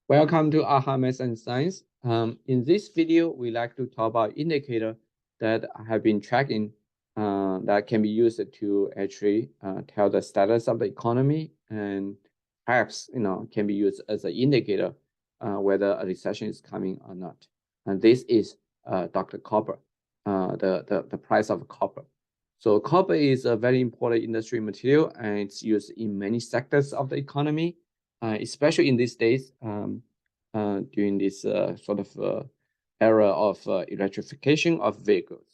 Welcome to AHA Math and Science. In this video, we like to talk about indicator that I have been tracking that can be used to actually tell the status of the economy, and perhaps can be used as an indicator whether a recession is coming or not. And this is Dr. Copper, the price of copper. So copper is a very important industry material, and it's used in many sectors of the economy. Especially in these days, during this sort of era of electrification of vehicles.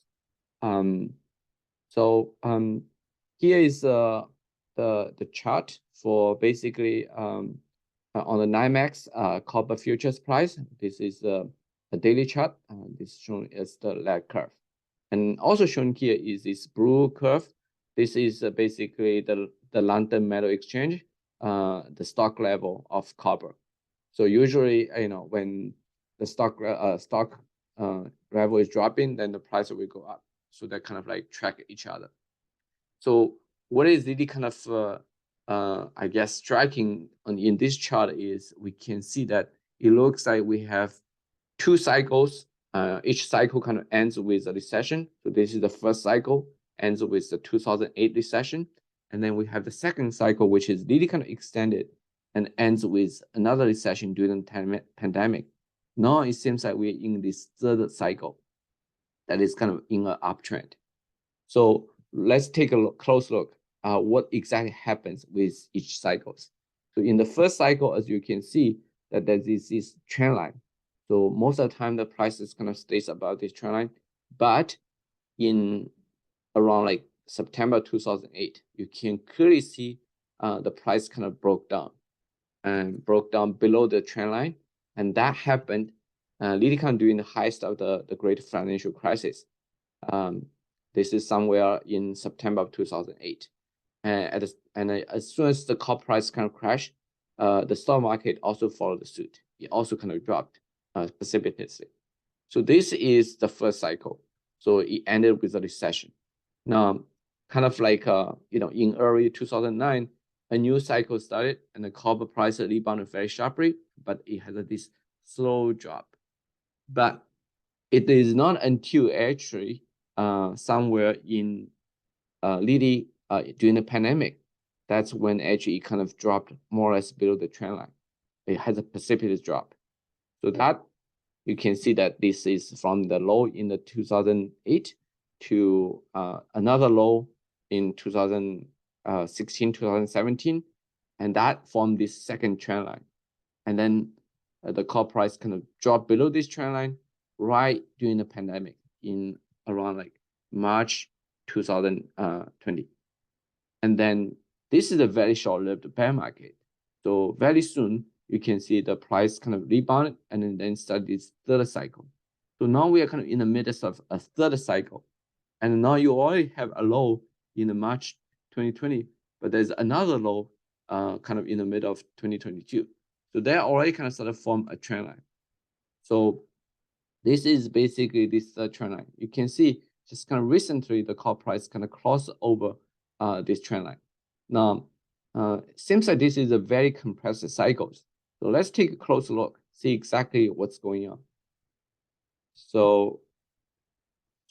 Here is the chart for basically on the NYMEX copper futures price. This is a daily chart. This is shown as the lag curve. And also shown here is this blue curve. This is basically the London Metal Exchange, the stock level of copper. So usually, when the stock level is dropping, then the price will go up. So they kind of like track each other. So what is really kind of, I guess, striking in this chart is we can see that it looks like we have two cycles. Each cycle kind of ends with a recession. So this is the first cycle, ends with the 2008 recession. And then we have the second cycle, which is really kind of extended and ends with another recession during the pandemic. Now it seems like we're in this third cycle that is kind of in an uptrend. So let's take a close look at what exactly happens with each cycles. So in the first cycle, as you can see, that there's this trend line. So most of the time, the price is kind of stays above this trend line. But in around like September 2008, you can clearly see the price kind of broke down below the trend line. And that happened really kind of during the height of the great financial crisis. This is somewhere in September of 2008. And as soon as the copper price kind of crashed, the stock market also followed suit. It also kind of dropped precipitously. So this is the first cycle. So it ended with a recession. Now, kind of like in early 2009, a new cycle started, and the copper price rebounded very sharply, but it had this slow drop. But it is not until actually somewhere in really during the pandemic, that's when actually it kind of dropped more or less below the trend line. It has a precipitous drop. So that you can see that this is from the low in the 2008 to another low in 2016, 2017, and that formed this second trend line. And then the copper price kind of dropped below this trend line right during the pandemic in around like March 2020. And then this is a very short-lived bear market. So very soon, you can see the price kind of rebounded and then start this third cycle. So now we are kind of in the midst of a third cycle. And now you already have a low in the March 2020, but there's another low kind of in the middle of 2022. So they already kind of started to form a trend line. So this is basically this trend line. You can see just kind of recently the copper price kind of crossed over this trend line. Now, it seems like this is a very compressed cycles. So let's take a close look, see exactly what's going on. So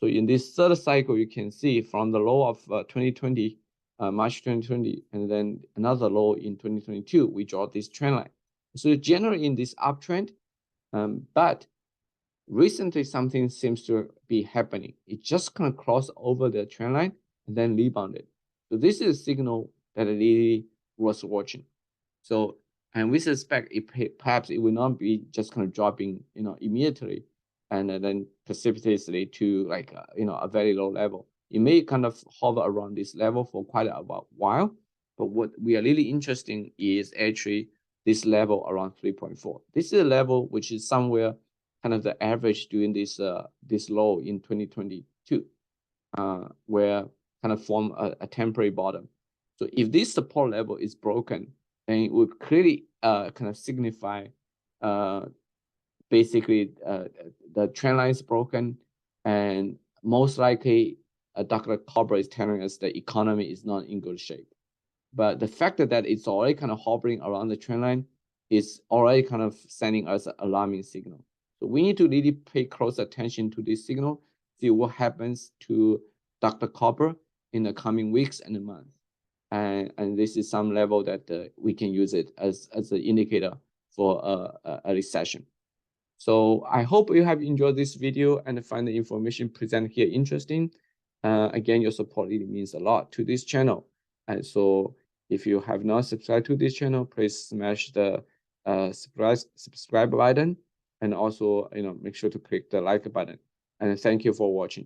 in this third cycle, you can see from the low of 2020, March 2020, and then another low in 2022, we draw this trend line. So generally in this uptrend, but recently something seems to be happening. It just kind of crossed over the trend line and then rebounded. So this is a signal that it really was watching. So, and we suspect perhaps it will not be just kind of dropping, immediately and then precipitously to like, a very low level. It may kind of hover around this level for quite a while, but what we are really interested in is actually this level around 3.4. This is a level which is somewhere kind of the average during this low in 2022, where kind of form a temporary bottom. So if this support level is broken, then it would clearly kind of signify basically the trend line is broken, and most likely Dr. Copper is telling us the economy is not in good shape. But the fact that it's already kind of hovering around the trend line is already kind of sending us an alarming signal. So we need to really pay close attention to this signal, see what happens to Dr. Copper in the coming weeks and months. And this is some level that we can use it as an indicator for a recession. So I hope you have enjoyed this video and find the information presented here interesting. Again, your support really means a lot to this channel. And so if you have not subscribed to this channel, please smash the subscribe button, and also make sure to click the like button. And thank you for watching.